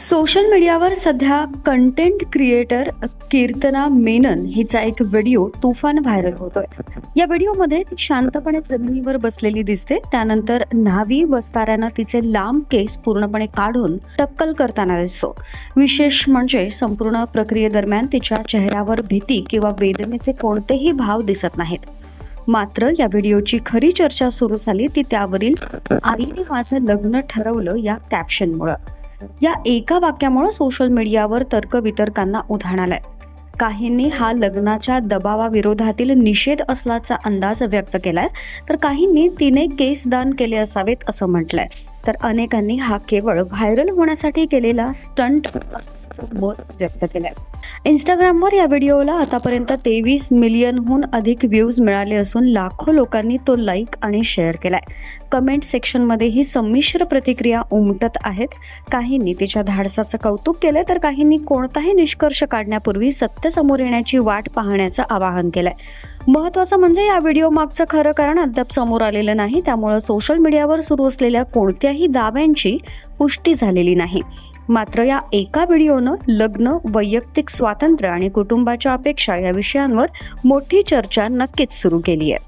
Social मीडियावर सध्या content creator कीर्तना मेनन हिचा एक व्हिडिओ तुफान व्हायरल होतोय. या व्हिडिओमध्ये ती शांतपणे जमिनीवर बसलेली दिसते. त्यानंतर न्हावी वस्ताऱ्यानं तिचे लांब केस पूर्णपणे काढून टक्कल करताना दिसतो. विशेष म्हणजे संपूर्ण प्रक्रियेदरम्यान तिच्या चेहऱ्यावर भीती किंवा वेदनेचे कोणतेही भाव दिसत नाहीत. मात्र या व्हिडिओची खरी चर्चा सुरू झाली ती त्यावरील "आईने माझं लग्न ठरवलं" या कॅप्शनमुळे. या एका वाक्यामुळे सोशल मीडियावर तर्कवितर्कांना उधाण आलंय. काहींनी हा लग्नाच्या दबावाविरोधातील निषेध असल्याचा अंदाज व्यक्त केलाय, तर काहींनी तिने केस दान केले असावेत असं म्हटलंय, तर अनेकांनी हा केवळ व्हायरल होण्यासाठी केलेला स्टंट असल्याचं मत व्यक्त केलंय. इंस्टाग्रामवर या व्हिडिओला आतापर्यंत 23 मिलियनहून अधिक व्ह्यूज मिळाले असून लाखो लोकांनी तो लाईक आणि शेअर केलाय. कमेंट सेक्शनमध्येही संमिश्र प्रतिक्रिया उमटत आहेत. काहींनी तिच्या धाडसाचं कौतुक केलंय, तर काहींनी कोणताही निष्कर्ष काढण्यापूर्वी सत्य समोर येण्याची वाट पाहण्याचं आवाहन केलंय. महत्त्वाचं म्हणजे या व्हिडिओ मागचं खरं कारण अद्याप समोर आलेलं नाही. त्यामुळे सोशल मीडियावर सुरू असलेल्या कोणत्याही दाव्यांची पुष्टी झालेली नाही. मात्र या एका व्हिडिओनं लग्न, वैयक्तिक स्वातंत्र्य आणि कुटुंबाच्या अपेक्षा या विषयांवर मोठी चर्चा नक्कीच सुरू केली आहे.